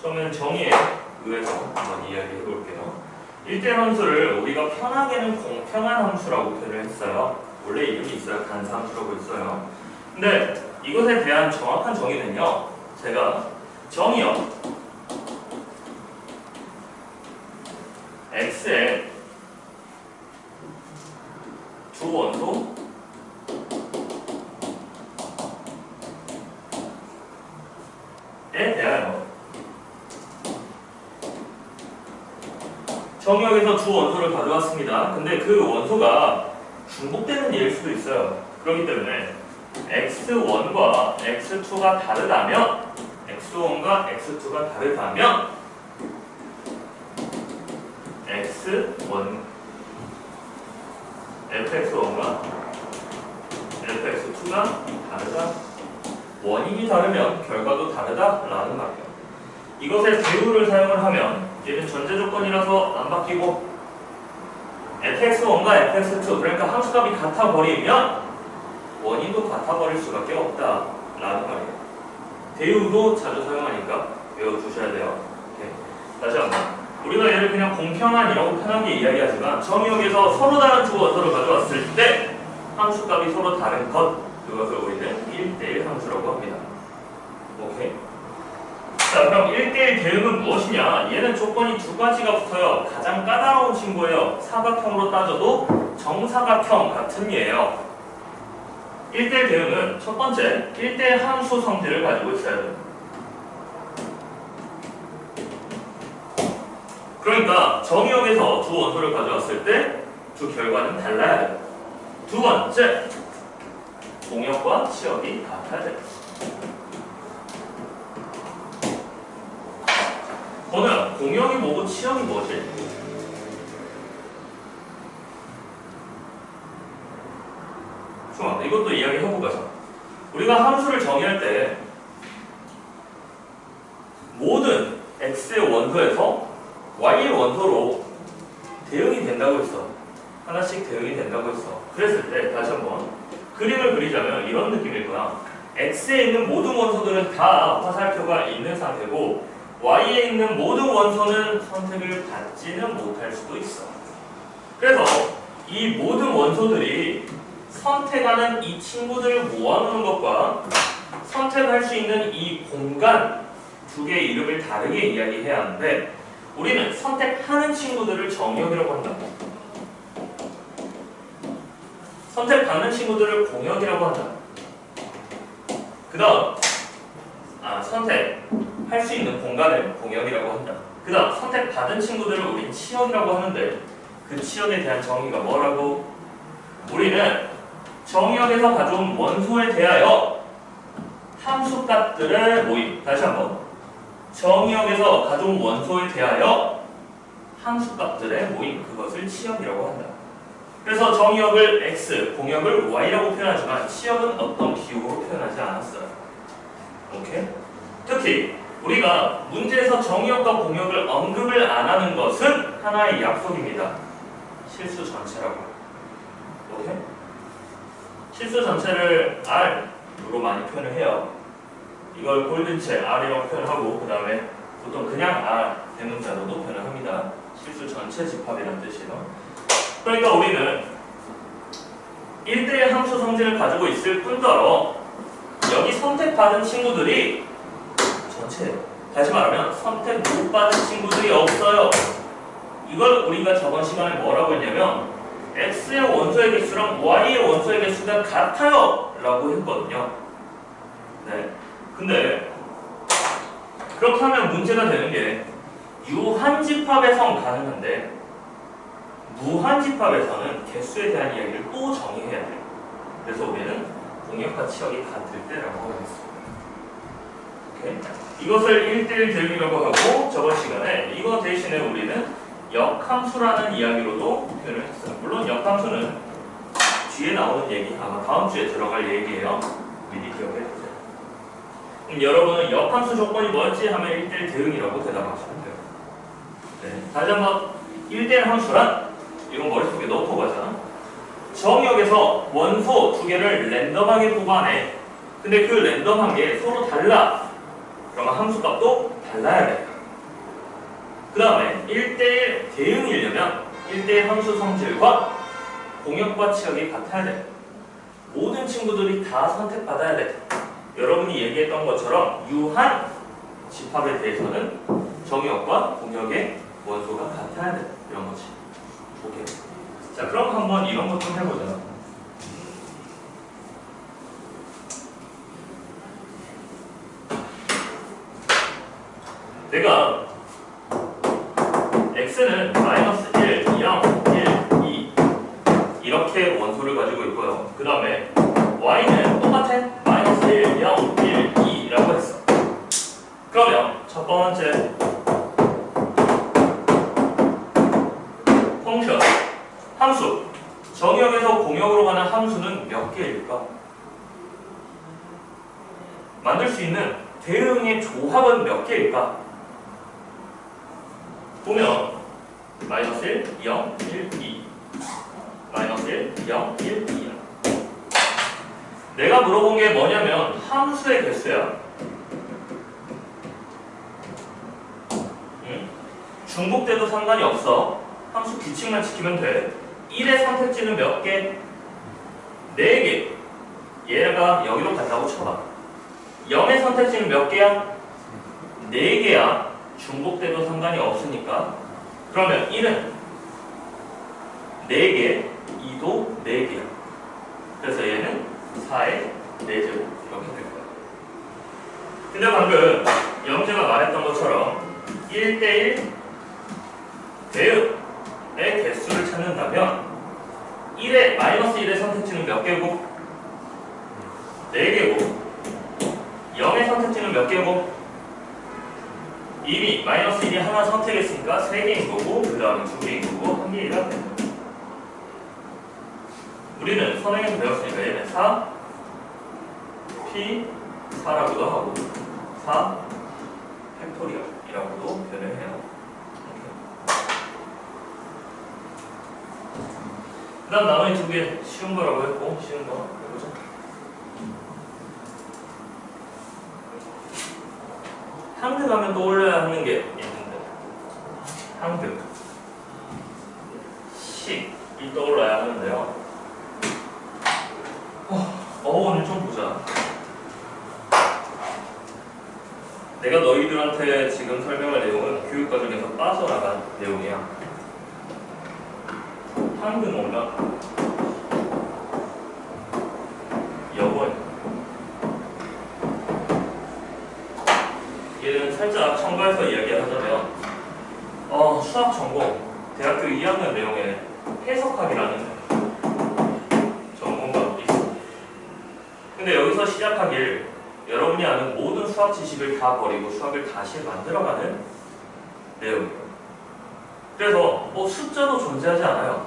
처음에는 정의에 의해서 한번 이야기해 볼게요. 1대1 함수를 우리가 편하게는 공평한 함수라고 표현을 했어요. 원래 이름이 있어요. 간사함수라고 있어요. 근데 이것에 대한 정확한 정의는요. 제가 정의요. x의 두 원소에 대하여 정의역에서 두 원소를 가져왔습니다. 근데 그 원소가 중복되는 예일 수도 있어요. 그렇기 때문에 x1과 x2가 다르다면 x1과 x2가 다르다면 x1 fx1과 fx2가 다르다. 원인이 다르면 결과도 다르다라는 말이에요. 이것의 배우를 사용을 하면 얘는 전제 조건이라서 안 바뀌고 fx1과 fx2 그러니까 함수값이 같아 버리면 원인도 같아 버릴 수밖에 없다라는 말이에요. 대우도 자주 사용하니까 외워두셔야 돼요. 오케이. 다시 한번 우리가 얘를 그냥 공평한이라고 편하게 이야기하지만 정의역에서 서로 다른 두 원소를 가져왔을 때 함수값이 서로 다른 것 그것을 우리는 1대1 함수라고 합니다. 오케이. 자 그럼 1대1 대응은 무엇이냐? 얘는 조건이 두 가지가 붙어요. 가장 까다로운 친구예요. 사각형으로 따져도 정사각형 같은 예예요. 1대1 대응은 첫 번째 1대1 함수 성질을 가지고 있어야 돼요. 그러니까 정의역에서 두 원소를 가져왔을 때 두 결과는 달라야 돼요. 두 번째 공역과 치역이 같아야 돼요. 번호야, 공역이 뭐고 치역이 뭐지? 좋아, 이것도 이야기 해보자. 우리가 함수를 정의할 때 모든 x의 원소에서 y의 원소로 대응이 된다고 했어. 하나씩 대응이 된다고 했어. 그랬을 때 다시 한번 그림을 그리자면 이런 느낌일 거야. x에 있는 모든 원소들은 다 화살표가 있는 상태고 y에 있는 모든 원소는 선택을 받지는 못할 수도 있어. 그래서 이 모든 원소들이 선택하는 이 친구들을 모아놓는 것과 선택할 수 있는 이 공간 두 개의 이름을 다르게 이야기해야 하는데 우리는 선택하는 친구들을 정역이라고 한다. 선택받는 친구들을 공역이라고 한다. 그 다음 선택할 수 있는 공간을 공역이라고 한다. 그 다음 선택받은 친구들을 우린 치역이라고 하는데 그 치역에 대한 정의가 뭐라고? 우리는 정의역에서 가져온 원소에 대하여 함수값들의 모임. 다시 한번 정의역에서 가져온 원소에 대하여 함수값들의 모임. 그것을 치역이라고 한다. 그래서 정의역을 x, 공역을 y라고 표현하지만 치역은 어떤 기호로 표현하지 않았어요. 오케이? 특히 우리가 문제에서 정의역과 공역을 언급을 안 하는 것은 하나의 약속입니다. 실수 전체라고. 오케이? 실수 전체를 R로 많이 표현을 해요. 이걸 골든체 R이라고 표현하고 그 다음에 보통 그냥 R 대문자로도 표현을 합니다. 실수 전체 집합이라는 뜻이에요. 그러니까 우리는 1대1 함수 성질을 가지고 있을 뿐더러 여기 선택받은 친구들이 전체예요. 다시 말하면 선택 못 받은 친구들이 없어요. 이걸 우리가 저번 시간에 뭐라고 했냐면 x의 원소의 개수랑 y의 원소의 개수가 같아요 라고 했거든요. 네. 근데 그렇게 하면 문제가 되는 게 유한집합에선 가능한데 무한집합에서는 개수에 대한 이야기를 또 정의해야 돼요. 그래서 우리는 공역과 치역이 같을 때라고 하겠습니다. 오케이? 이것을 1대1 대응이라고 하고 저번 시간에 이거 대신에 우리는 역함수라는 이야기로도 표현을 했어요. 물론 역함수는 뒤에 나오는 얘기 아마 다음 주에 들어갈 얘기예요. 미리 기억해 주세요. 그럼 여러분은 역함수 조건이 뭐였지 하면 1대1 대응이라고 대답하시면 돼요. 네. 다시 한번 1대1 함수란 이건 머릿속에 넣고 가자. 정역에서 원소 두 개를 랜덤하게 보관해. 근데 그 랜덤한 게 서로 달라. 그러면 함수값도 달라야 돼. 1대1 대응이려면 1대1 함수 성질과 공역과 치역이 같아야 돼. 모든 친구들이 다 선택받아야 돼. 여러분이 얘기했던 것처럼 유한 집합에 대해서는 정역과 공역의 원소가 같아야 돼. 이런 거지. 오케이. 자, 그럼 한번 이런 것 좀 해보자. 내가 x는 마이너스 1, 0, 1, 2 이렇게 원소를 가지고 있고요. 그 다음에 y는 똑같아. 마이너스 1, 0, 1, 2라고 했어. 그러면 첫 번째 펑션 함수 정역에서 공역으로 가는 함수는 몇 개일까? 만들 수 있는 대응의 조합은 몇 개일까? 보면 마이너스 1, 0, 1, 2 마이너스 1, 0, 1, 2야. 내가 물어본 게 뭐냐면 함수의 개수야. 중복돼도 상관이 없어. 함수 규칙만 지키면 돼. 1의 선택지는 몇 개? 4개. 얘가 여기로 간다고 쳐봐. 0의 선택지는 몇 개야? 4개야. 중복돼도 상관이 없으니까. 그러면 1은 4개, 2도 4개야. 그래서 얘는 4의 4제곱 이렇게 될 거야. 근데 방금 영재가 말했던 것처럼 1대1 대응의 개수를 찾는다면 1의 마이너스 1의 선택지는 몇 개고? 4개고 0의 선택지는 몇 개고? 이미 마이너스 1이 하나 선택했으니까 3개인 거고 그 다음에 2개인 거고 1개이라 된다. 우리는 선행에서 배웠으니까 얘는 4 P4라고도 하고 4 팩토리얼이라고도 표현해요. 그 다음 나머지 2개 쉬운 거라고 했고 쉬운 거 해보자. 항등 하면 떠올려야 하는 게 있는데 항등 식이 떠올라야 하는데요. 오늘 좀 보자. 내가 너희들한테 지금 설명할 내용은 교육과정에서 빠져나간 내용이야. 항등 뭔가 여번 얘는 살짝 첨가해서 이야기하자면 수학 전공 대학교 2학년 내용에 해석학이라는 전공과 있어. 근데 여기서 시작하길 여러분이 아는 모든 수학 지식을 다 버리고 수학을 다시 만들어가는 내용이에요. 그래서 숫자도 존재하지 않아요.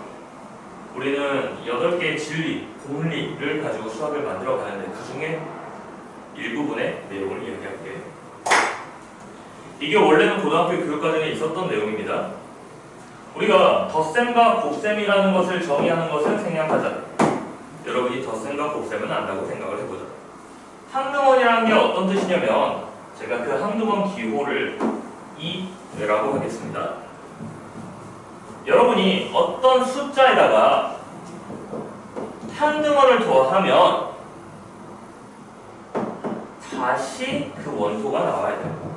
우리는 8개의 진리, 공리를 가지고 수학을 만들어 가는데 그 중에 일부분의 내용을 이야기할게요. 이게 원래는 고등학교 교육과정에 있었던 내용입니다. 우리가 덧셈과 곱셈이라는 것을 정의하는 것을 생략하자. 여러분이 덧셈과 곱셈은 안다고 생각을 해보자. 항등원이라는 게 어떤 뜻이냐면 제가 그 항등원 기호를 2라고 하겠습니다. 여러분이 어떤 숫자에다가 항등원을 더하면 다시 그 원소가 나와야 돼요.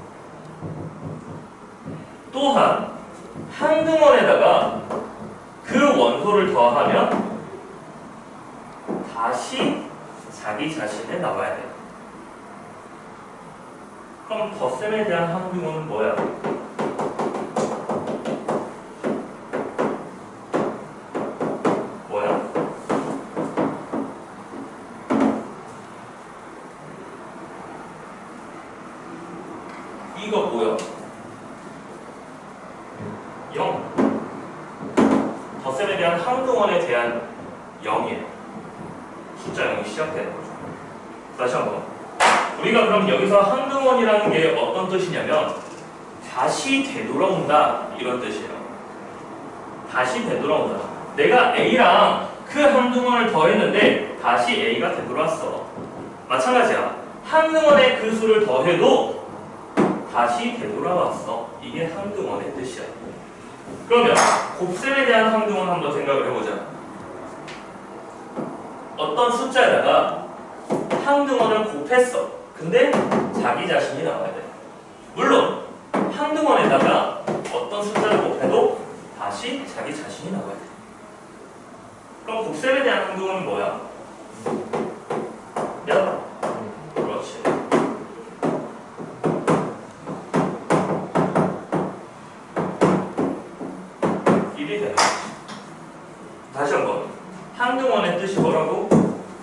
또한 항등원에다가 그 원소를 더하면 다시 자기 자신에 나와야 돼요. 그럼 덧셈에 대한 항등원은 뭐야? 뭐야? 이거 뭐야? 0. 덧셈에 대한 항등원에 대한 0이에요. 숫자 0이 시작되는 거죠. 다시 한번. 우리가 그럼 여기서 항등원이라는 게 어떤 뜻이냐면 다시 되돌아온다 이런 뜻이에요. 다시 되돌아온다. 내가 A랑 그 항등원을 더했는데 다시 A가 되돌아왔어. 마찬가지야. 항등원에 그 수를 더해도 다시 되돌아왔어. 이게 항등원의 뜻이야. 그러면 곱셈에 대한 항등은 한번 생각을 해보자. 어떤 숫자에다가 항등원을 곱했어. 근데 자기 자신이 나와야 돼. 물론 항등원에다가 어떤 숫자를 곱해도 다시 자기 자신이 나와야 돼. 그럼 곱셈에 대한 항등원은 뭐야? 몇? 그렇지. 다시 한번 항등원의 뜻이 뭐라고?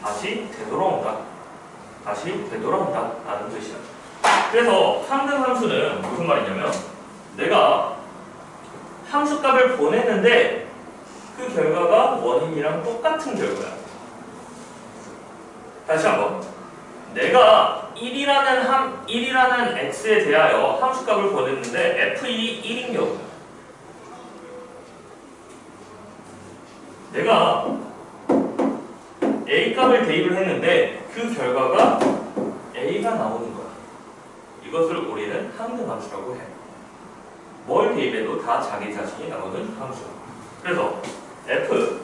다시 되돌아온다. 다시 되돌아온다 라는 뜻이야. 그래서 항등함수는 무슨 말이냐면 내가 함수값을 보냈는데 그 결과가 원인이랑 똑같은 결과야. 다시 한번 내가 1이라는 x에 대하여 함수값을 보냈는데 f1이 1인 경우 내가 A 값을 대입을 했는데 그 결과가 A가 나오는 거야. 이것을 우리는 항등함수라고 해. 뭘 대입해도 다 자기 자신이 나오는 함수. 그래서 F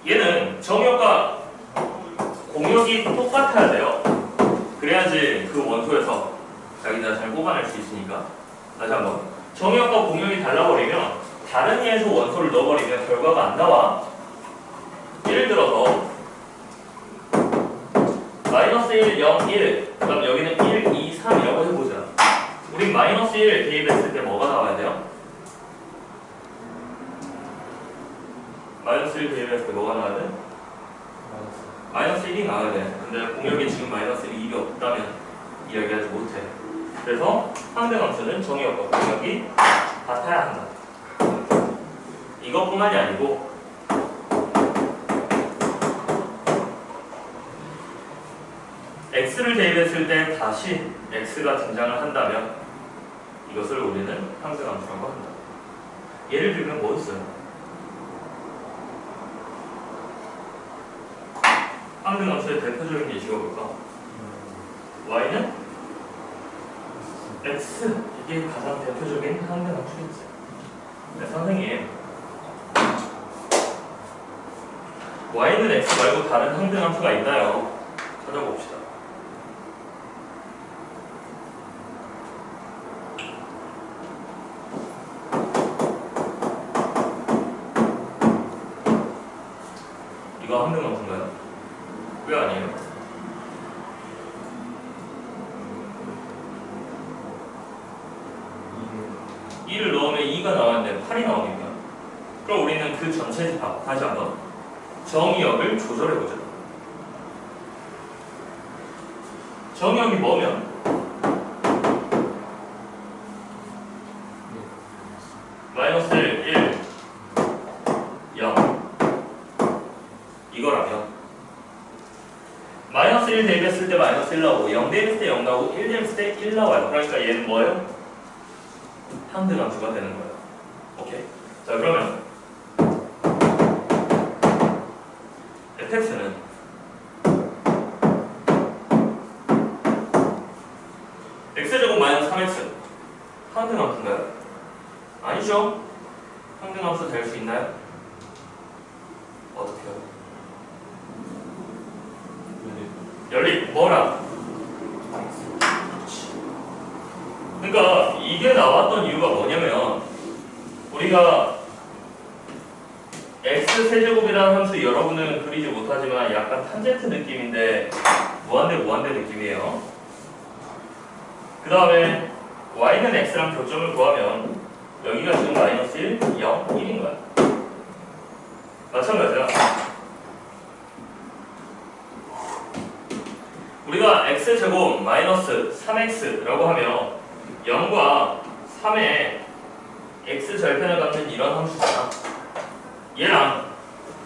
얘는 정역과 공역이 똑같아야 돼요. 그래야지 그 원소에서 자기 자신을 뽑아낼 수 있으니까. 다시 한번 정역과 공역이 달라버리면 다른 예에서 원소를 넣어버리면 결과가 안 나와. 예를 들어서 마이너스 1, 0, 1 그럼 여기는 1, 2, 3이라고 해보자. 우린 마이너스 1 대입했을 때 뭐가 나와야 돼요? 마이너스 1 대입했을 때 뭐가 나와야 돼? 마이너스 1이 나와야 돼. 근데 공역이 지금 마이너스 1이 없다면 이야기하지 못해. 그래서 항등함수는 정의역과 공역이 같아야 한다. 이것뿐만이 아니고 x를 대입했을 때 다시 x가 등장을 한다면 이것을 우리는 항등함수라고 한다. 예를 들면 뭐 있어요? 항등함수의 대표적인 예시가 뭘까? y는 x 이게 가장 대표적인 항등함수겠지. 네, 선생님 y는 x 말고 다른 항등함수가 있나요? 찾아봅시다. 이거 항등함수인가요? 왜 아니에요? 를 넣으면 2가 나왔는데 8이 나오니까 그럼 우리는 그 전체 다시 한번 정의역을 조절해보자. 정의역이 뭐면 마이너스 1, 0 이거라면 마이너스 1 대입했을 때 마이너스 1 나오고 0 대입했을 때 0 나오고 1 대입했을 때 1 나와요. 그러니까 얘는 뭐예요? 항등함수가 되는 거예요. 오케이? 자 그러면 fx는 x제곱 마이너스 3x 항등함수인가요? 아니죠? 항등함수 될 수 있나요? 어떻게요? 열립 뭐라? 그러니까 이게 나왔던 이유가 뭐냐면 우리가 x세제곱이라는 함수 여러분은 그리지 못하지만 약간 탄젠트 느낌인데 무한대 느낌이에요. 그 다음에 y는 x랑 교점을 구하면 여기가 지금 마이너스 1, 0, 1인 거야. 마찬가지야. 우리가 x제곱 마이너스 3x라고 하면 0과 3의 x절편을 갖는 이런 함수잖아. 얘랑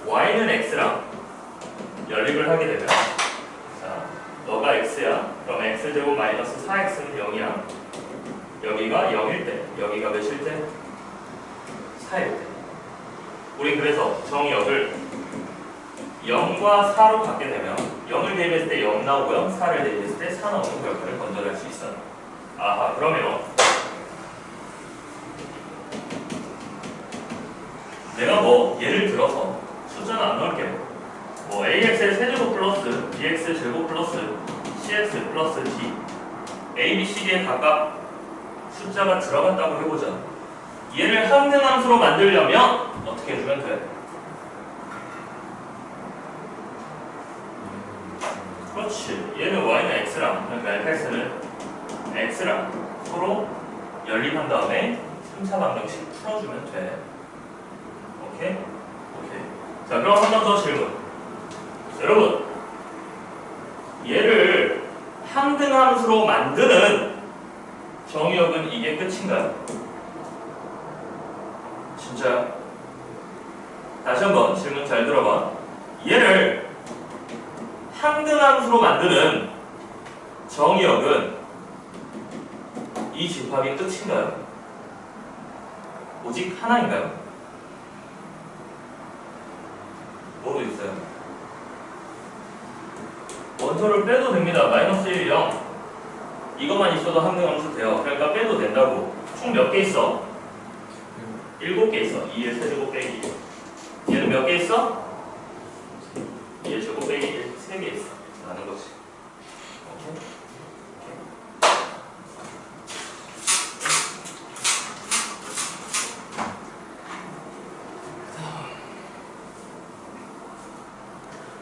y는 x랑 연립을 하게 되면 자, 너가 x야. 그럼 x제곱 마이너스 4x는 0이야. 여기가 0일 때 여기가 몇일 때? 4일 때. 우리 그래서 정역을 0과 4로 갖게 되면 0을 대입했을 때 0 나오고요. 4를 대입했을 때 4 나오는 결과를 건져낼 수 있어요. 아하, 그러면 내가 뭐 예를 들어서 숫자는 안 넣을게. 뭐 ax의 세제곱 플러스 bx 제곱 플러스 cx 플러스 d a, b, c, d에 각각 숫자가 들어갔다고 해보자. 얘를 항등함수로 만들려면 어떻게 해주면 돼? 그렇지. 얘는 y는 x랑, 그러니까 fx는 x랑 서로 연립한 다음에 3차 방정식 풀어주면 돼. 오케이? 오케이. 자, 그럼 한 번 더 질문. 여러분, 얘를 항등함수로 만드는 정의역은 이게 끝인가요? 진짜요? 다시 한번 질문 잘 들어봐. 얘를 항등함수로 만드는 정의역은 이 집합이 끝인가요? 오직 하나인가요? 뭐로 있어요? 원소를 빼도 됩니다. 마이너스 1, 0 이것만 있어도 항등함수 돼요. 그러니까 빼도 된다고. 총 몇 개 있어? 7개 있어. 2의 세제곱 빼기 1. 얘는 몇 개 있어? 2의 제곱 빼기 1. 3개 있어. 라는 거지. 오케이?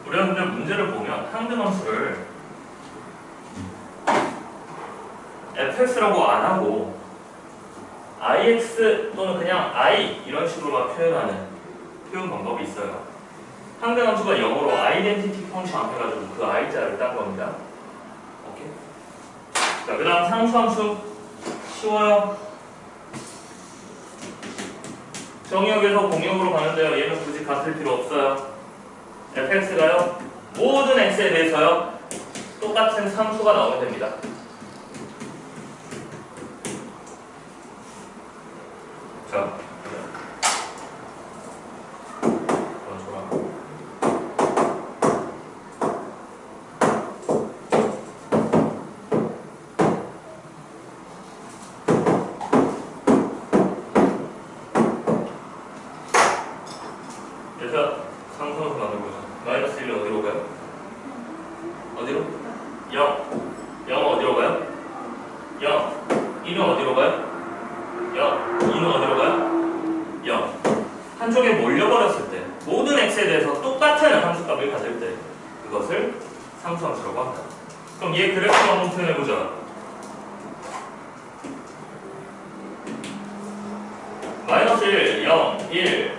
우리가 근데 문제를 보면 항등함수를 fx라고 안 하고 ix 또는 그냥 i 이런 식으로만 표현하는 표현 방법이 있어요. 항등함수가 영어로 아이덴티티 펑션 해가지고 그 i자를 딴 겁니다. 오케이? 자, 그 다음 상수함수 쉬워요. 정의역에서 공역으로 가는데요. 얘는 굳이 같을 필요 없어요. fx가요 모든 x에 대해서요 똑같은 상수가 나오면 됩니다. 자, 그래서 상수함수 만들어보자. 마이너스 1은 어디로 가요? 어디로? 0. 0은 어디로 가요? 0. 2는 어디로 가요? 0. 2는 어디로 가요? 0. 한쪽에 몰려버렸을 때 모든 x에 대해서 똑같은 함수값을 가질 때 그것을 상수함수라고 합니다. 그럼 얘 그래프로 한번 표현해보자. 마이너스 1, 0, 1,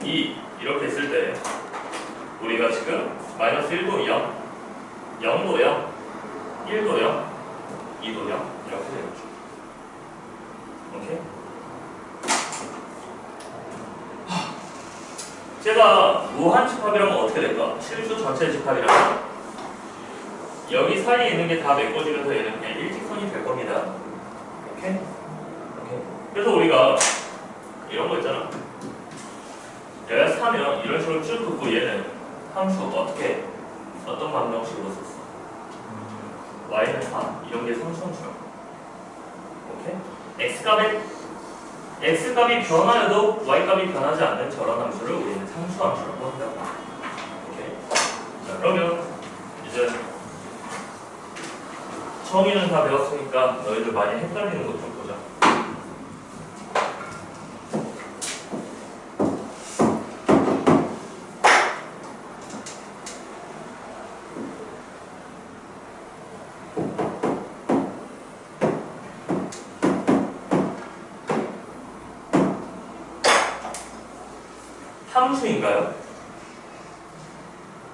2 이렇게 했을 때 우리가 지금 마이너스 1도 0, 0도 0, 1도 0, 2도 0 이렇게 되겠죠. 오케이? 제가 무한 집합이라면 어떻게 될까? 실수 전체 집합이라면 여기 사이에 있는 게 다 메꿔지면서 얘는 그냥 일직선이 될 겁니다. 오케이? 오케이. 그래서 우리가 이런 거 있잖아. 얘가 4면 이런 식으로 쭉 긋고 얘는 함수 어떻게 어떤 방정식으로 썼어? y는 4 이런 게 상수함수라고. 오케이? x값이 변하여도 y값이 변하지 않는 저런 함수를 우리는 상수함수라고 한다고. 오케이? 자, 그러면 이제 정의는 다 배웠으니까 너희들 많이 헷갈리는 것 좀 보자. 함수인가요?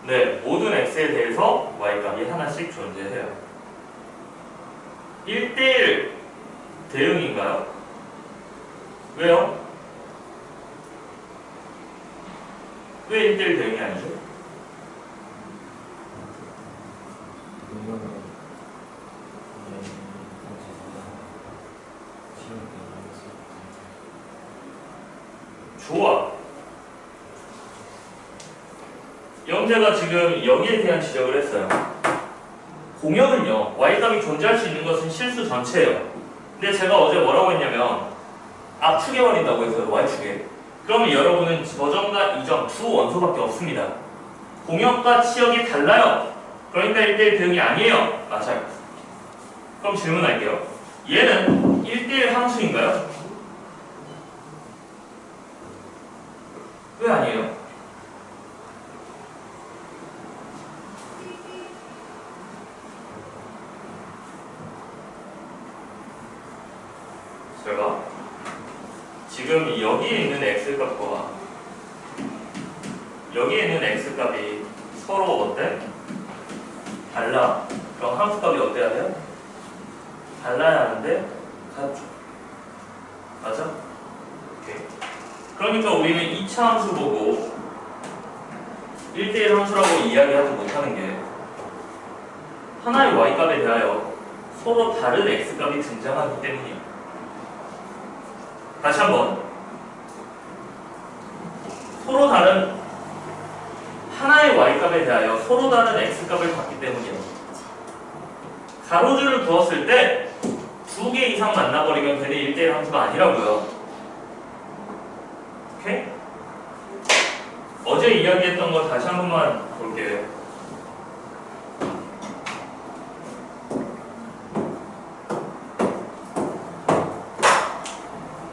네, 모든 x에 대해서 y값이 하나씩 존재해요. 1대1 대응인가요? 왜요? 왜 1대1 대응이 아니죠? 좋아. 영재가 지금 여기에 대한 지적을 했어요. 공역은요, y값이 존재할 수 있는 것은 실수 전체예요. 근데 제가 어제 뭐라고 했냐면 앞축에 버린다고 했어요, y축에. 그러면 여러분은 저점과 이점 두 원소밖에 없습니다. 공역과 치역이 달라요. 그러니까 1대1 대응이 아니에요. 맞아요. 그럼 질문할게요. 얘는 1대1 함수인가요? 왜 아니에요? 제가 지금 여기에 있는 x값과 여기에 있는 x값이 서로 어때? 달라. 그럼 함수값이 어때야 돼요? 달라야 하는데 같죠. 맞아? 오케이. 그러니까 우리는 2차 함수 보고 1대1 함수라고 이야기하지 못하는 게 하나의 y값에 대하여 서로 다른 x값이 등장하기 때문이에요. 다시 한번. 서로 다른 하나의 y값에 대하여 서로 다른 x값을 갖기 때문이에요. 가로줄을 그었을 때 2개 이상 만나버리면 걔네 1대1 함수가 아니라고요. 오케이? 어제 이야기했던 거 다시 한 번만 볼게요.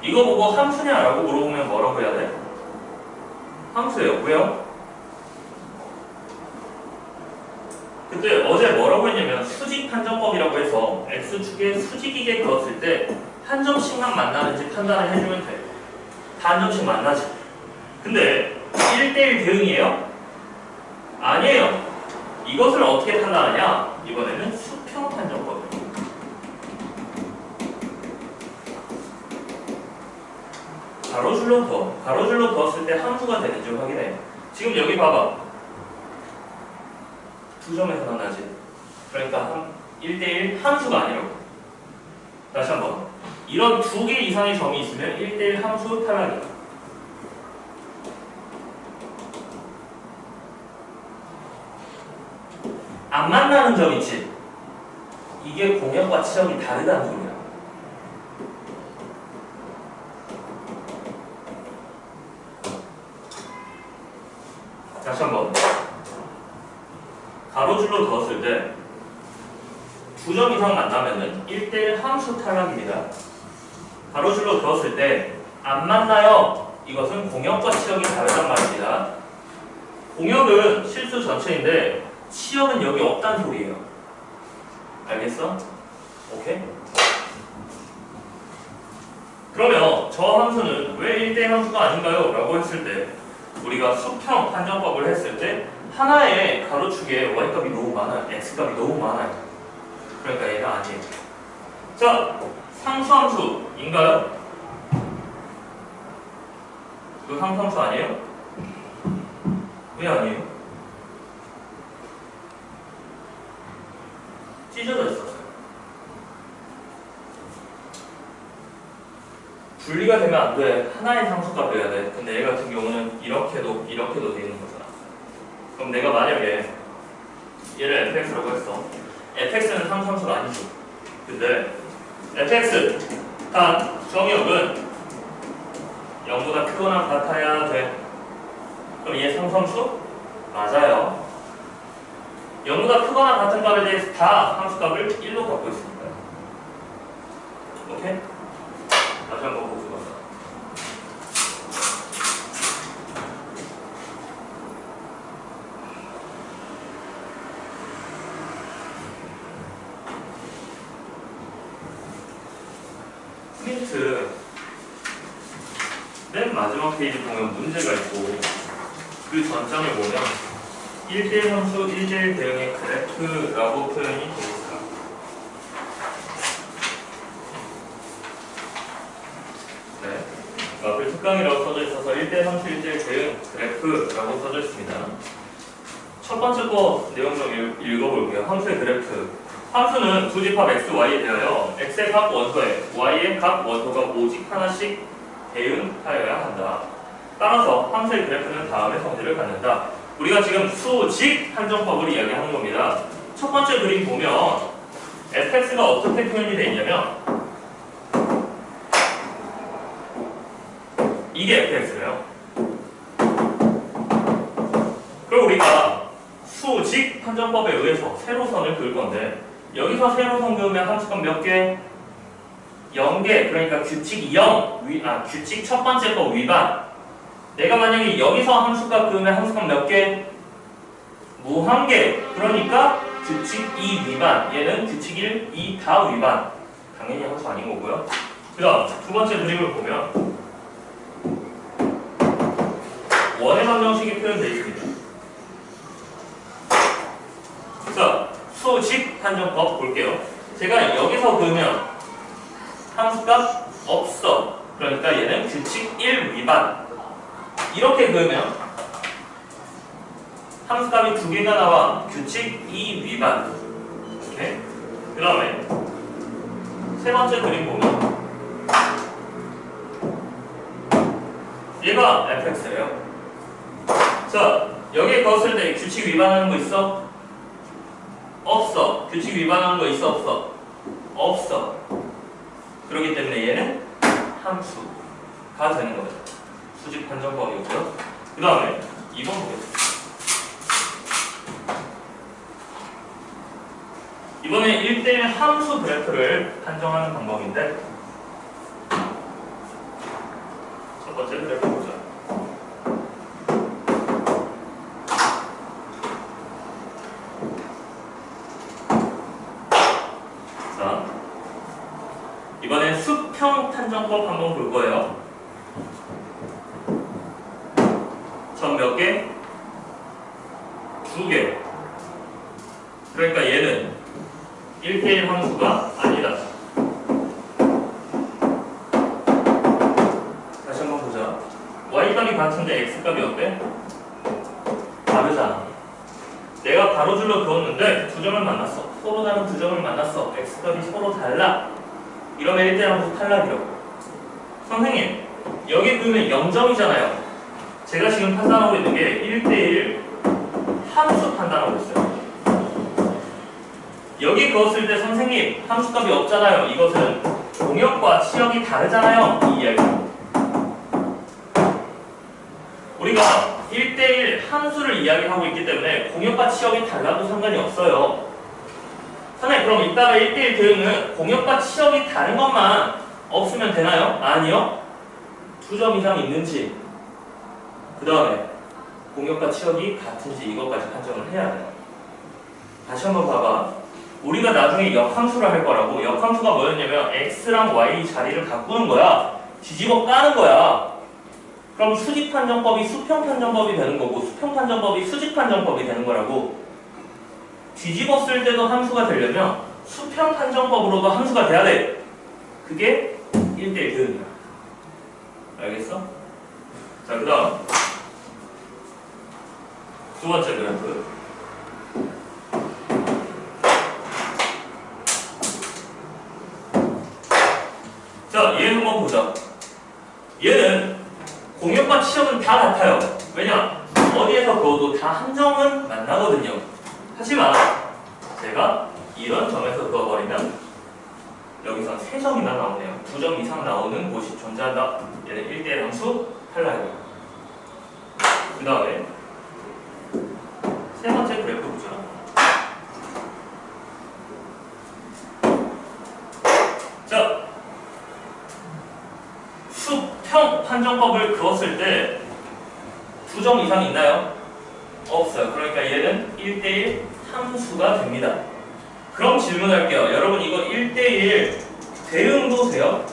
이거 보고 함수냐 라고 물어보면 뭐라고 해야 돼? 함수예요. 왜요? 그때 어제 뭐라고 했냐면 수직 판정법이라고 해서 x축에 수직이게 그었을 때 한 점씩만 만나는지 판단을 해주면 돼. 다 한 점씩 만나지. 근데 1대1 대응이에요? 아니에요. 이것을 어떻게 판단하냐? 이번에는 수평 판정법이에요. 가로줄로 그었을 때 함수가 되는지 확인해. 지금 여기 봐봐. 두 점에서 만나지. 그러니까 1대1 함수가 아니라고. 다시 한번. 이런 2개 이상의 점이 있으면 1대1 함수 탈락이야. 안 만나는 점 있지? 이게 공역과 치역이 다르다는 소리야. 다시 한번. 가로줄로 그었을 때 2점 이상 만나면은 1대1 함수 탈락입니다. 가로줄로 그었을 때 안 만나요. 이것은 공역과 치역이 다르단 말입니다. 공역은 실수 전체인데 치역은 여기 없다는 소리예요. 알겠어? 오케이? 그러면 저 함수는 왜 1대1 함수가 아닌가요? 라고 했을 때 우리가 수평 판정법을 했을 때 하나의 가로축에 y값이 너무 많아요. x값이 너무 많아요. 그러니까 얘가 아니에요. 자, 상수함수인가요? 이거 상수함수 아니에요? 왜 아니에요? 찢어져 있었어요. 분리가 되면 안 돼. 하나의 상수값 돼야 돼. 근데 얘 같은 경우는 이렇게도 되는 거잖아. 그럼 내가 만약에 얘를 fx라고 했어. fx는 상수함수가 아니죠. 근데 fx 단 정의역은 0보다 크거나 같아야 돼. 그럼 얘 상수함수? 맞아요. 0보다 크거나 같은 값에 대해서 다 함수값을 1로 갖고 있습니다. 오케이? 다시 한번 복습하자. 프린트 맨 마지막 페이지 보면 문제가 있고 그 전장을 보면 1대1 함수 1대1 대응의 그래프라고 표현이 되어 있습니다. 네, 앞에 특강이라고 써져 있어서 1대1 함수 1대1 대응 그래프라고 써져 있습니다. 첫 번째 거 내용 좀 읽어볼게요. 함수의 그래프. 함수는 두 집합 x, y에 대하여 x의 값 원소에 y의 값 원소가 오직 하나씩 대응하여야 한다. 따라서 함수의 그래프는 다음의 성질을 갖는다. 우리가 지금 수직 판정법을 이야기하는 겁니다. 첫 번째 그림 보면 fx가 어떻게 표현이 되어 있냐면 이게 fx래요. 그럼 우리가 수직 판정법에 의해서 세로선을 그을 건데 여기서 세로선 그으면 함수값 몇 개? 0개. 그러니까 규칙 0, 규칙 첫 번째 거 위반. 내가 만약에 여기서 함수값 그으면 함수값 몇 개? 무한개. 그러니까 규칙 2 위반. 얘는 규칙 1, 2 다 위반. 당연히 함수 아닌 거고요. 그 다음 두 번째 그림을 보면 원의 방정식이 표현되어 있습니다. 자, 수직 판정법 볼게요. 제가 여기서 그으면 함수값 없어. 그러니까 얘는 규칙 1 위반. 이렇게 그으면 함수값이 두 개가 나와. 규칙 2 위반. 오케이? 그 다음에 세 번째 그림 보면 얘가 fx예요. 자, 여기에 거슬 때 규칙 위반하는 거 있어? 없어. 규칙 위반하는 거 있어? 없어? 없어. 그렇기 때문에 얘는 함수가 되는 거죠. 수직 판정법이고요. 그 다음에 2번 보겠습니다. 이번에 1대1 함수 그래프를 판정하는 방법인데 첫 번째 그래프 보자. 자, 이번엔 수평 판정법 한번 볼 거예요. 점 몇 개? 2개. 그러니까 얘는 1대1 함수가 아니다. 다시 한번 보자. y값이 같은데 x값이 어때? 다르잖아. 내가 가로줄로 그었는데 두 점을 만났어. 서로 다른 두 점을 만났어. x값이 서로 달라. 이러면 1대1 함수 탈락이라고. 선생님, 여기 그러면 0점이잖아요. 제가 지금 판단하고 있는 게 1대1 함수 판단하고 있어요. 여기 그었을 때 선생님 함수값이 없잖아요. 이것은 공역과 치역이 다르잖아요. 이 이야기. 우리가 1대1 함수를 이야기하고 있기 때문에 공역과 치역이 달라도 상관이 없어요. 선생님, 그럼 이따가 1대1 대응은 공역과 치역이 다른 것만 없으면 되나요? 아니요. 2점 이상 있는지, 그 다음에 공역과 치역이 같은지 이것까지 판정을 해야 돼요. 다시 한번 봐봐. 우리가 나중에 역함수를 할 거라고. 역함수가 뭐였냐면 x랑 y 자리를 바꾸는 거야. 뒤집어 까는 거야. 그럼 수직판정법이 수평판정법이 되는 거고 수평판정법이 수직판정법이 되는 거라고. 뒤집어 쓸 때도 함수가 되려면 수평판정법으로도 함수가 돼야 돼. 그게 1대1 대응이야. 알겠어? 자, 그 다음 두 번째 그래프. 자, 얘 한번 보자. 얘는 공역과 치역은 다 같아요. 왜냐? 어디에서 그어도 다 한 점은 만나거든요. 하지만 제가 이런 점에서 그어버리면 여기서 3점이나 나오네요. 2점 이상 나오는 곳이 존재한다. 얘는 1대1 함수 탈락이에요. 그 다음에 세 번째 그래프 보자. 자, 수평 판정법을 그었을 때 2점 이상 있나요? 없어요. 그러니까 얘는 1대1 함수가 됩니다. 그럼 질문할게요. 여러분, 이거 1대1 대응도 돼요?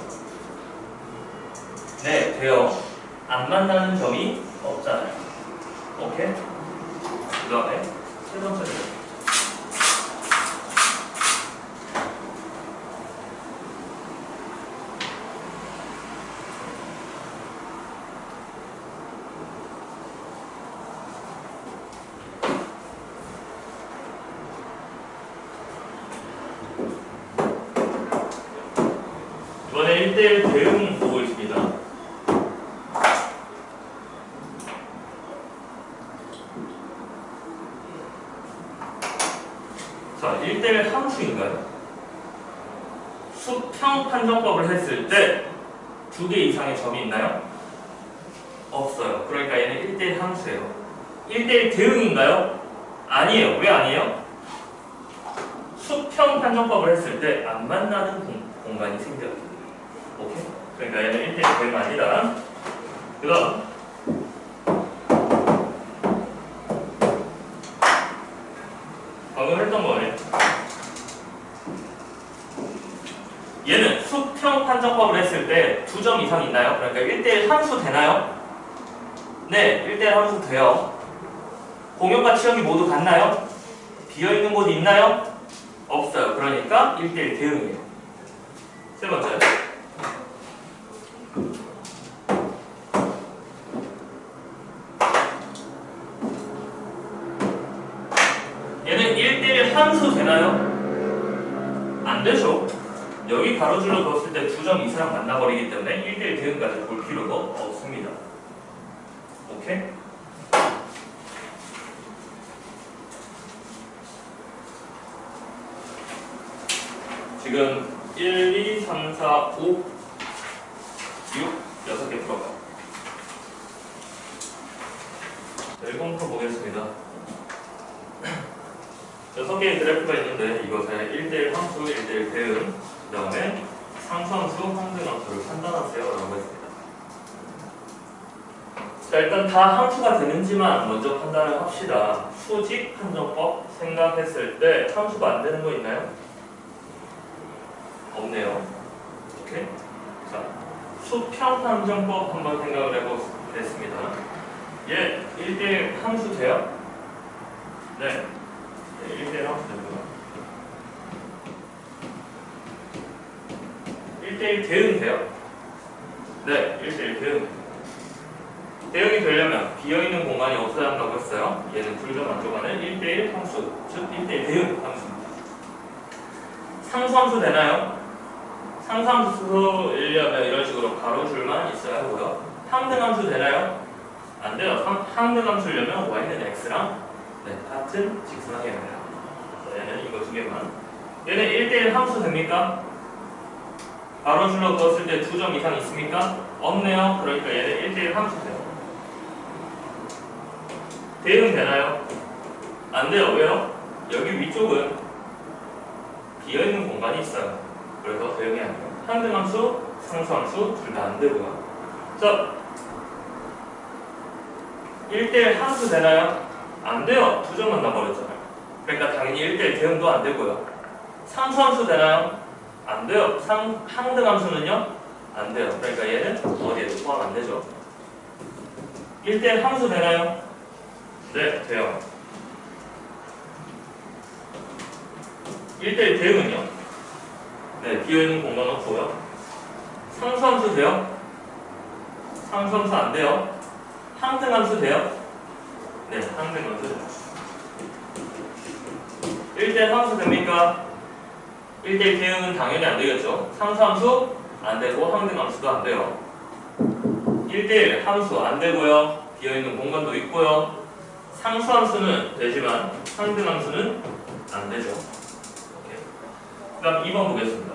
네, 돼요. 안 만나는 점이 없잖아요. 오케이? 그 다음에 세 번째 그래프. 이번에 1대1 대응 보고 있습니다. 자, 1대1 함수인가요? 수평 판정법을 했을 때 2개 이상의 점이 있나요? 없어요. 그러니까 얘는 1대1 함수예요. 1대1 대응인가요? 아니에요. 왜 아니에요? 수평 판정법을 했을 때 안 만나는 공간이 생겨요. 오케이? 그러니까 얘는 1대1 대응 아니다. 그 다음 방금 했던 거네. 얘는 수평 판정법을 했을 때 2점 이상 있나요? 그러니까 1대1 함수 되나요? 네, 1대1 함수 돼요. 공역과 치역이 모두 같나요? 비어있는 곳이 있나요? 없어요. 그러니까 1대1 대응이에요. 세 번째. 얘는 1대1 함수 되나요? 안 되죠. 여기 가로줄로 그었을 때 2점 이상 만나버리기 때문에 1대1 대응까지 볼 필요가 없습니다. 오케이? 지금 1, 2, 3, 4, 5, 6, 6개 풀어봐요. 1번 풀어보겠습니다. 6개의 그래프가 있는데 이것에 1대1 함수, 1대1 대응, 그 다음에 상수함수, 항등함수를 판단하세요 라고 했습니다. 자, 일단 다 함수가 되는지만 먼저 판단을 합시다. 수직 판정법 생각했을 때 함수가 안 되는 거 있나요? 없네요. 오케이? 자, 수평 판정법 한번 생각을 해보겠습니다. 얘 1대1 함수 돼요? 네. 1대1 함수 되고요. 1대1 대응 돼요? 네, 1대1 대응. 대응이 되려면 비어있는 공간이 없어야 한다고 했어요. 얘는 둘 다 만족하는 1대1 함수, 즉 1대1 대응 함수입니다. 상수함수 되나요? 상수함수이려면 이런 식으로 가로줄만 있어야 하고요. 항등함수 되나요? 안 돼요. 항등함수려면 y는 x랑 같은 직선하게 합니다. 얘는 이거 두 개만. 얘는 1대1 함수 됩니까? 가로줄로 그었을 때 2점 이상 있습니까? 없네요. 그러니까 얘는 1대1 함수 돼요. 대응 되나요? 안 돼요. 왜요? 여기 위쪽은 비어있는 공간이 있어요. 그래서 대응이 안 돼요. 항등함수, 상수함수 둘 다 안 되고요. 자, 1대1 함수 되나요? 안 돼요. 2점 만나버렸잖아요. 그러니까 당연히 1대1 대응도 안 되고요. 상수함수 되나요? 안 돼요. 항등함수는요? 안 돼요. 그러니까 얘는 어디에도 포함 안 되죠. 1대1 함수 되나요? 네, 돼요. 1대1 대응은요? 네, 비어있는 공간 없고요. 상수함수 돼요? 상수함수 안 돼요. 항등함수 돼요? 네, 항등함수 돼요. 1대1 함수 됩니까? 1대1 대응은 당연히 안 되겠죠. 상수함수 안 되고 항등함수도 안 돼요. 1대1 함수 안 되고요. 비어있는 공간도 있고요. 상수함수는 되지만 항등함수는 안 되죠. 그 다음 2번 보겠습니다.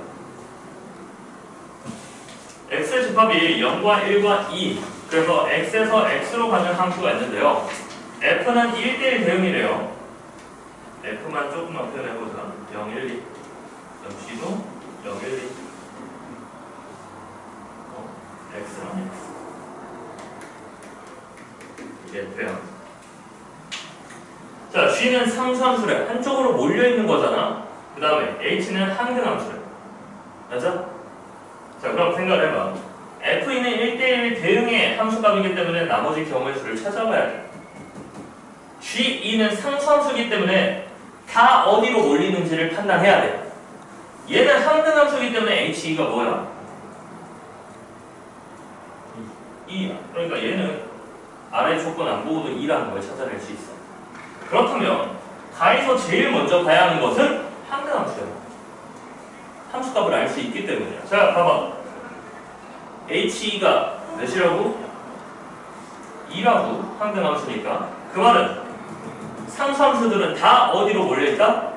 x의 집합이 0과 1과 2, 그래서 x에서 x로 가는 함수가 있는데요. f는 1대1 대응이래요. f만 조금만 표현해보자. 0, 1, 2 역시도 0, 1, 2 x랑 x 이게 돼요. 자, g는 상수함수래. 한쪽으로 몰려있는 거잖아. 그 다음에 h는 항등함수래. 맞아? 자, 그럼 생각해봐. f는 1대1 대응의 함수값이기 때문에 나머지 경우의 수를 찾아봐야 돼. g2는 상수함수이기 때문에 다 어디로 몰리는지를 판단해야 돼. 얘는 항등함수이기 때문에 h2가 뭐야? 2야. 그러니까 얘는 아래 조건 안 보고도 2라는 걸 찾아낼 수 있어. 그렇다면 가에서 제일 먼저 봐야 하는 것은 항등함수야. 함수값을 알 수 있기 때문이야. 자, 봐봐. h2가 몇이라고? 2라고 항등함수니까 그 말은 상수함수들은 다 어디로 몰려있다?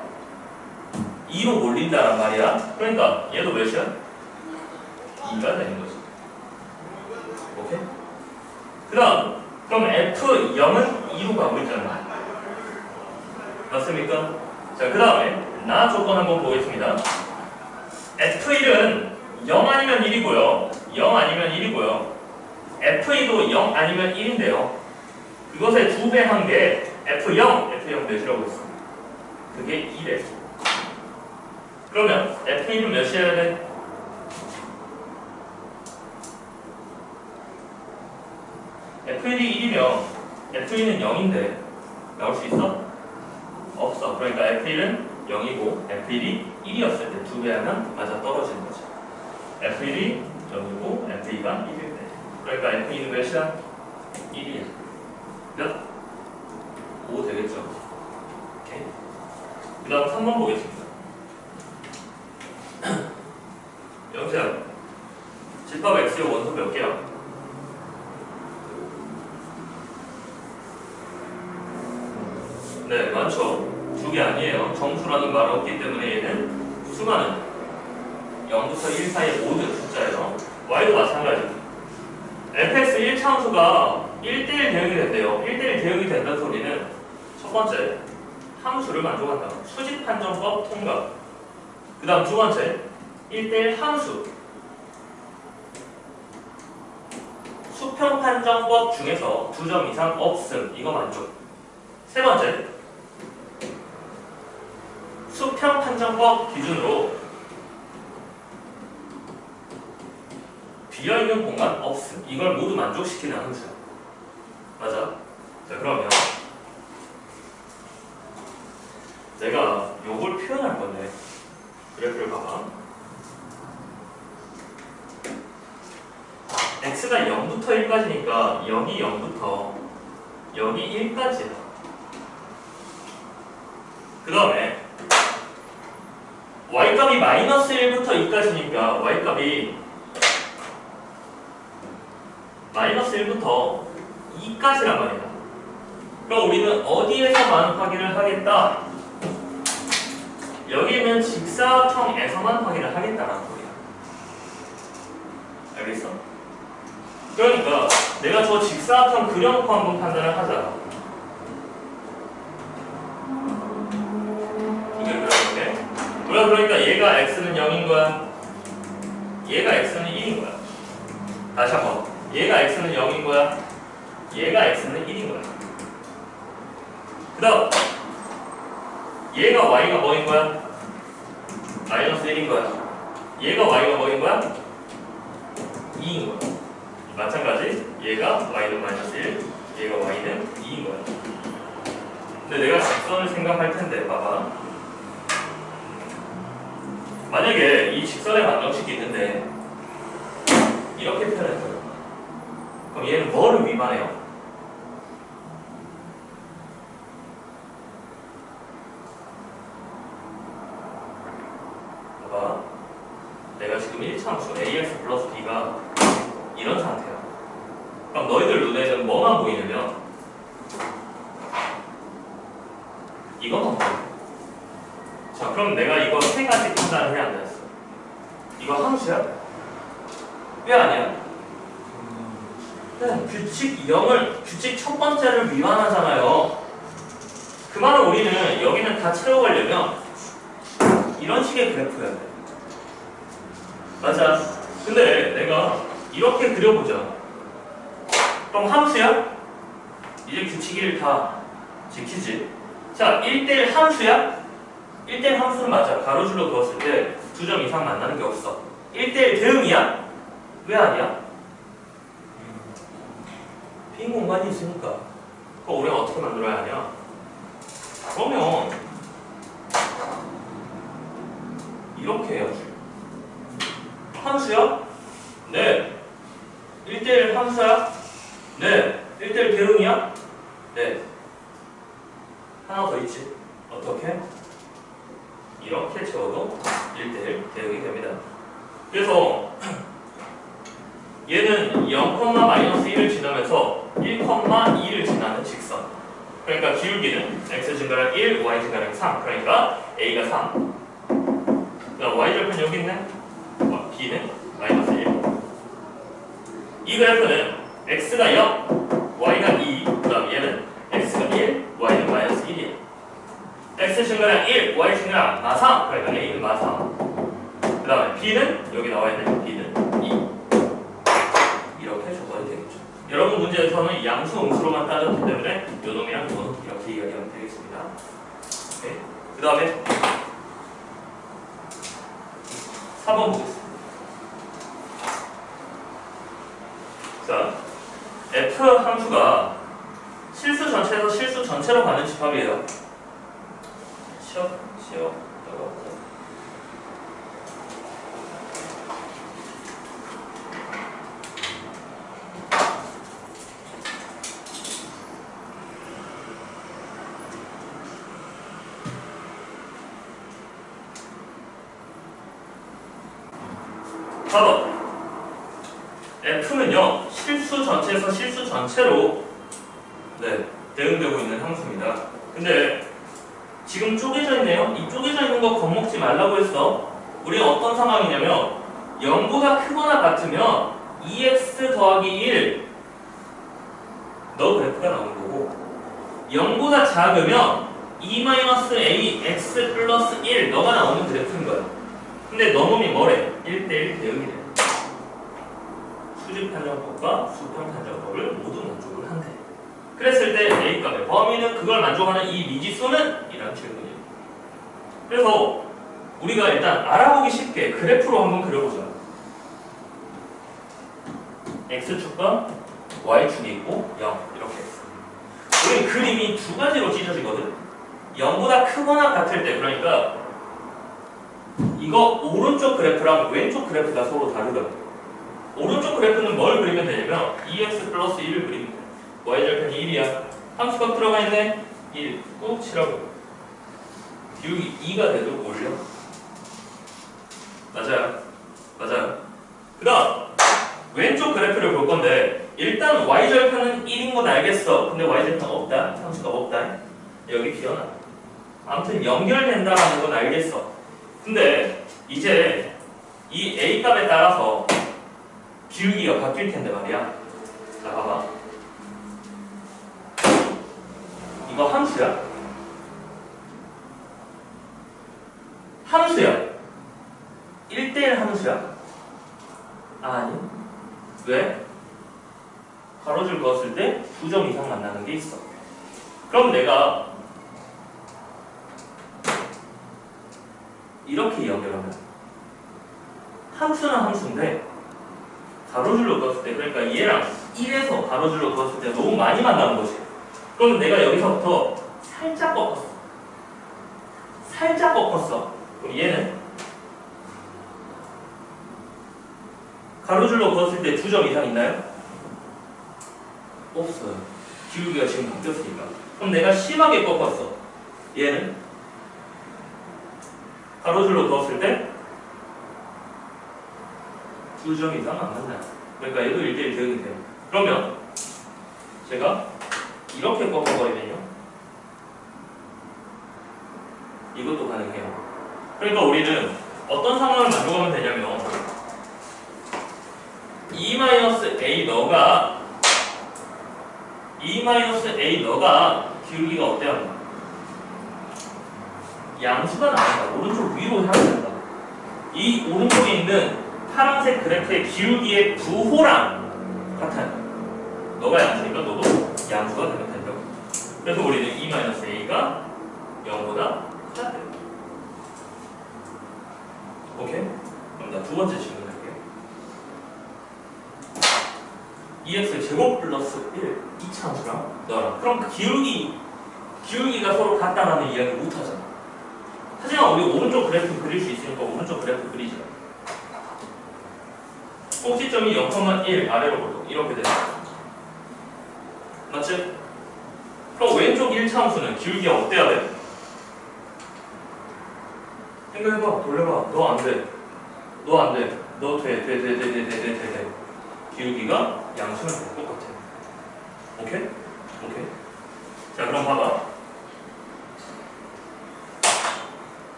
2로 몰린다란 말이야. 그러니까 얘도 몇이야? 2가 되는 거지. 오케이? 그 다음 그럼 F0은 2로 가고 있잖아요. 맞습니까? 자, 그 다음에 나 조건 한번 보겠습니다. F1은 0 아니면 1이고요. 0 아니면 1이고요. F2도 0 아니면 1인데요. 그것의 2배 한 게 F0 몇이라고 했어? 그게 1에. 그러면 F1은 몇이어야 돼? F1이 1이면 F2는 0인데 나올 수 있어? 없어. 그러니까 F1은 0이고 F1이 1이었을 때 2배 하면 맞아 떨어지는 거죠. F1이 0이고 F2가 1일 때. 그러니까 F2는 몇이야? 1이야. 몇? 5 되겠죠. 오케이. 그 다음 3번 보겠습니다. 영재야, 집합 X의 원소 몇 개야? 네, 많죠. 2개 아니에요. 정수라는 말 없기 때문에 얘는 수많은 0부터 1 사이의 모든 숫자예요. y도 마찬가지. fx 1차함수가 1대1 대응이 된대요. 1대1 대응이 된다는 소리는 첫 번째, 함수를 만족한다. 수직 판정법 통과. 그 다음 두 번째, 1대1 함수. 수평 판정법 중에서 2점 이상 없음. 이거 만족. 세 번째, 수평 판정법 기준으로 비어있는 공간 없음. 이걸 모두 만족시키는 함수야. 맞아? 자, 그러면 내가 요걸 표현할 건데 그래프를 봐봐. x가 0부터 1까지니까 여기 0부터 여기 1까지야. 그 다음에 y값이 마이너스 1부터 2까지니까 y값이 마이너스 1부터 2까지란 말이야. 그럼 우리는 어디에서만 확인을 하겠다? 여기 있는 직사각형에서만 확인을 하겠다는 소리야. 알겠어? 그러니까 내가 저 직사각형 그려놓고 한번 판단을 하자. 두 개 그려놓게. 그러니까 얘가 x는 0인 거야. 얘가 x는 1인 거야. 다시 한번. 얘가 x는 0인 거야. 얘가 x는 1인 거야. 그 다음 얘가 y가 뭐인 거야? 마이너스 1인 거야. 얘가 y가 뭐인 거야? 2인 거야. 마찬가지 얘가 y는 마이너스 1, 얘가 y는 2인 거야. 근데 내가 직선을 생각할 텐데 봐봐. 만약에 이 직선의 방정식이 있는데 이렇게 표현했어요. 그럼 얘는 뭐를 위반해요? 봐봐. 내가 지금 1차함수 ax 플러스 b가 이런 상태야. 그럼 너희들 눈에는 뭐만 보이냐면 이것만 보여. 자, 그럼 내가 이거 세 가지 판단을 해야 한다 했어. 이거 함수야? 왜 아니야? 규칙 첫 번째를 위반하잖아요. 그 말은 우리는 여기는 다 채워가려면 이런 식의 그래프여야 돼. 맞아. 근데 내가 이렇게 그려보자. 그럼 함수야? 이제 규칙 1 다 지키지. 자, 1대1 함수야? 1대1 함수는 맞아. 가로줄로 그었을 때 2점 이상 만나는 게 없어. 1대1 대응이야? 왜 아니야? 빈 공간이 있으니까. 그거 우리가 어떻게 만들어야 하냐? 그러면 이렇게 해야지. 함수야? 네. 1대1 함수야? 네. 1대1 대응이야? 네. 하나 더 있지. 어떻게? 이렇게 채워도 1대1 대응이 됩니다. 그래서 얘는 0,-1을 지나면서 1,2를 지나는 직선. 그러니까 기울기는 x 증가량 1, y 증가량 3. 그러니까 a가 3. 그다음 y 절편 여기 있네. b는 마이너스 1. 이 그래프는 x가 0, y가 2, 그 다음 얘는 x가 1, y는 마이너스 1이야. x 증가량 1, y 증가량 마상, 그러니까 a는 마상. 그 다음에 b는 여기 나와있는 b는 2. 이렇게 적어야 되겠죠. 여러분 문제에서는 양수 음수로만 따졌기 때문에 요놈이랑 요놈 이렇게 이야기하면 되겠습니다. 오케이. 그 다음에 4번 보겠습니다. 자, f 함수가 실수 전체에서 실수 전체로 가는 집합이에요. 시어. 봐봐. F는요, 실수 전체에서 실수 전체로 대응되고 있는 함수입니다. 근데 지금 쪼개져 있네요. 이 쪼개져 있는 거 겁먹지 말라고 했어. 우리가 어떤 상황이냐면 0보다 크거나 같으면 2x 더하기 1 너 그래프가 나오는 거고 0보다 작으면 2-a x 플러스 1 너가 나오는 그래프인 거야. 근데 너놈이 뭐래? 1대1 대응이래. 수직 판정법과 수평 판정법을 모두 만족을 한대. 그랬을 때 A값의 범위는 그걸 만족하는 이 미지수는? 이런 질문이에요. 그래서 우리가 일단 알아보기 쉽게 그래프로 한번 그려보자. X축과 Y축이 있고 0 이렇게 했어. 우리 그림이 두 가지로 찢어지거든. 0보다 크거나 같을 때, 그러니까 이거 오른쪽 그래프랑 왼쪽 그래프가 서로 다르거든. 오른쪽 그래프는 뭘 그리면 되냐면 2x 플러스 1을 그리면 돼. y절편이 1이야. 함수값 들어가 있네. 1 꾹 치라고. 비율이 2가 돼도 올려. 맞아요. 그 다음 왼쪽 그래프를 볼 건데 일단 y절편은 1인 건 알겠어. 근데 y절편 없다. 함수값 없다. 여기 비어나. 아무튼 연결된다라는 건 알겠어. 근데 이제 이 A값에 따라서 기울기가 바뀔 텐데 말이야. 자, 봐봐. 이거 함수야? 함수야. 1대1 함수야? 아니. 왜? 가로줄 그었을 때 2점 이상 만나는 게 있어. 그럼 내가 이렇게 연결하면 함수는 함수인데 가로줄로 그었을 때, 그러니까 얘랑 1에서 가로줄로 그었을 때 너무 많이 만나는 거지. 그럼 내가 여기서부터 살짝 꺾었어. 그럼 얘는 가로줄로 그었을 때 2점 이상 있나요? 없어요. 기울기가 지금 바뀌었으니까. 그럼 내가 심하게 꺾었어. 얘는 가로줄로 그었을 때 2점 이상 안 만나요. 그러니까 얘도 1대1 대응이 돼요. 그러면 제가 이렇게 꺾어버리면요, 이것도 가능해요. 그러니까 우리는 어떤 상황을 만족하면 되냐면 2-a 너가 기울기가 어때요? 양수가 나온다. 오른쪽 위로 향한다. 이 오른쪽에 있는 파란색 그래프의 기울기의 부호랑 같아요. 너가 양수니까 너도 양수가 되면 된다고. 그래서 우리는 2-a가 0보다 크다. 오케이? 그럼 나 두 번째 질문 할게요. 2x 제곱 플러스 1 이차함수랑 너랑, 그럼 그 기울기가 서로 같다라는 이야기 못 하잖아. 하지만 우리 오른쪽 그래프 그릴 수 있으니까 오른쪽 그래프 그리자. 꼭지점이 0,1 아래로 볼고 이렇게 되는 거야. 맞지? 그럼 왼쪽 1차함수는 기울기가 어때야 돼? 생각해봐. 돌려봐. 너 안 돼. 너 돼. 기울기가 양수는 똑같아. 오케이? 자, 그럼 봐봐.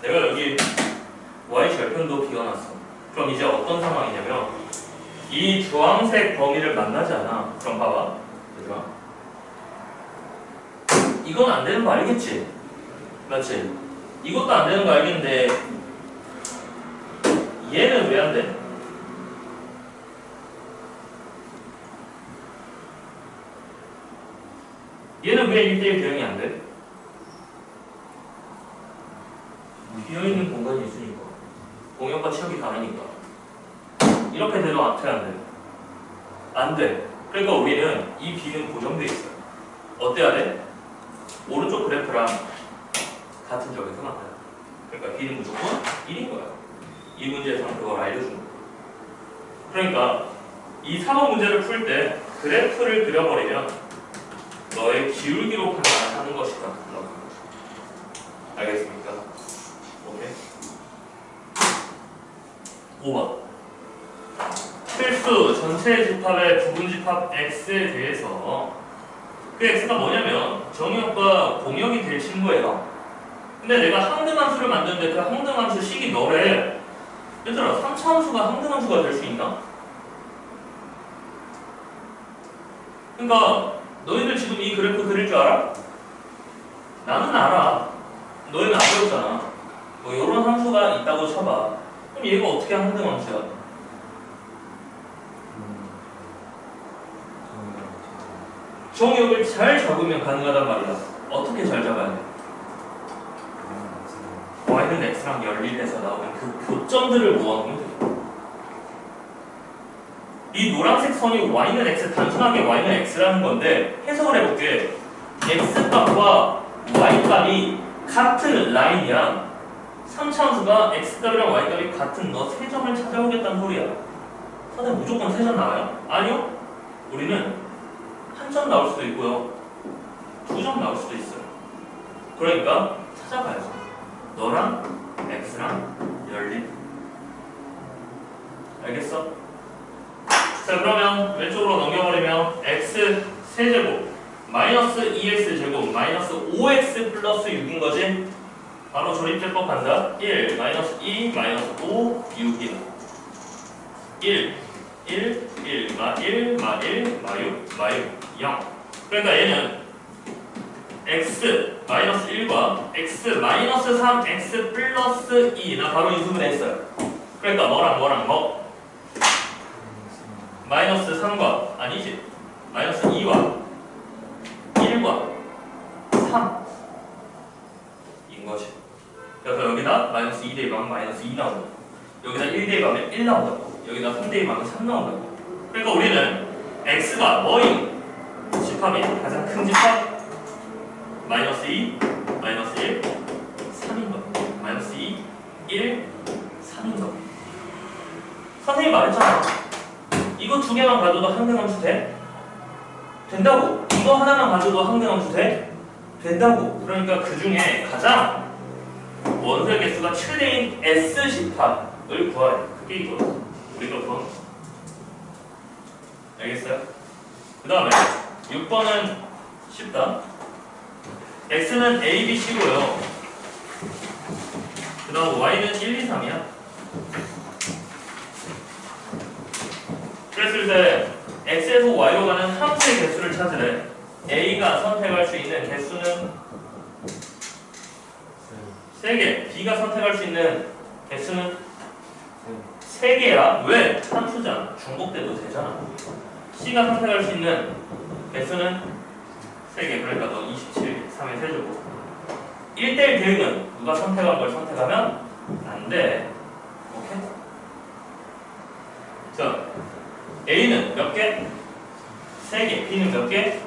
내가 여기 y 절편도 비워놨어. 그럼 이제 어떤 상황이냐면 이 주황색 범위를 만나지 않아. 그럼 봐봐. 얘들아. 이건 안 되는 거 알겠지? 맞지? 이것도 안 되는 거 알겠는데 얘는 왜 안 돼? 얘는 왜 1대1 대응이 안 돼? 비어있는 공간이 있으니까. 공역과 치역이 다르니까. 이렇게 돼도 어떻게 안 돼? 안 돼. 그러니까 우리는 이 B는 고정돼 있어요. 어때야 돼? 오른쪽 그래프랑 같은 점에서 만나요. 그러니까 B는 무조건 1인 거야. 이 문제에서는 그걸 알려준 거야. 그러니까 이 4번 문제를 풀 때 그래프를 그려버리면 너의 기울기로 판단하는 것이다. 알겠습니까? 오케이. 5번. 필수 전체 집합의 부분 집합 x에 대해서 그 x가 뭐냐면 정의역과 공역이 될 친구예요. 근데 내가 항등함수를 만드는데 그 항등함수 식이 너래. 얘들아 3차함수가 항등함수가 될 수 있나? 그러니까 너희들 지금 이 그래프 그릴 줄 알아? 나는 알아. 너희는 안 배웠잖아. 뭐 이런 함수가 있다고 쳐봐. 그럼 얘가 어떻게 항등함수야? 정의역을 잘 잡으면 가능하단 말이야. 어떻게 잘 잡아야 돼? y는 x랑 연립해서 나오는 그 교점들을 모아놓으면 돼. 이 노란색 선이 y는 x, 단순하게 y는 x라는 건데 해석을 해볼게. x값과 y값이 같은 라인이야. 3차함수가 x값이랑 y값이 같은 너 세 점을 찾아오겠다는 소리야. 선생님 무조건 세 점 나와요? 아니요. 우리는 한 점 나올 수도 있고요. 2점 나올 수도 있어요. 그러니까 찾아봐야죠. 너랑 x랑 연립. 알겠어? 자 그러면 왼쪽으로 넘겨버리면 x 세제곱 마이너스 2x 제곱 마이너스 5x 플러스 6인 거지? 바로 조립제법 간다. 1 마이너스 2 마이너스 5 6이다. 1 1 1 마 1 마 1 마 6 마 6 0. 그러니까 얘는 x 마이너스 1과 x 마이너스 3 x 플러스 2 나 바로 인수분 했어요. 그러니까 뭐랑 뭐? 마이너스 3과 아니지 마이너스 2와 1과 3 인 것이. 그래서 여기다 마이너스 2 대입하면 마이너스 2 나온다. 여기다 1 대입하면 1 나온다. 여기다 3 대입하면 3 나온다. 그러니까 우리는 x가 뭐인 집합이 가장 큰 집합 마이너스 2 마이너스 1 3인 것. 마이너스 2 1 3인 것. 선생님이 말했잖아. 이거 두 개만 가져도 항등함수 돼? 된다고. 이거 하나만 가져도 항등함수 돼? 된다고. 그러니까 그 중에 가장 원소의 개수가 최대인 S집합을 구하래. 그게 이거야. 우리가 구한 거. 알겠어요? 그 다음에 6번은 쉽다. X는 A, B, C고요. 그 다음 Y는 1, 2, 3이야. 그랬을 때 X에서 Y로 가는 함수의 개수를 찾으래. A가 선택할 수 있는 개수는 3개, B가 선택할 수 있는 개수는 3개야. 왜? 함수잖아. 중복돼도 되잖아. C가 선택할 수 있는 개수는 3개. 그러니까 너 27, 3의 세제곱. 1대1 대응은 누가 선택한 걸 선택하면 안 돼. 오케이? 자, A는 몇 개? 3개. B는 몇 개?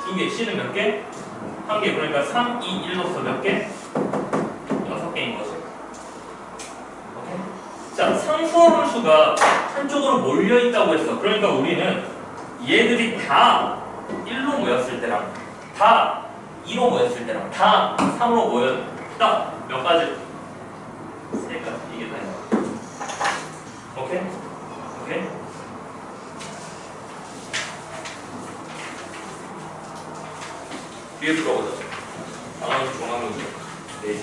2개. C는 몇 개? 1개. 그러니까 3, 2, 1로서 몇 개? 6개인 거죠. 오케이? 자, 상수함수가 한쪽으로 몰려있다고 했어. 그러니까 우리는 얘들이 다 1로 모였을 때랑 다 2로 모였을 때랑 다 3으로 모였다. 몇 가지? 3가지. 이게 다 있나? 오케이? 오케이? 뒤에 들어보자. 다음 종합 문제. 네.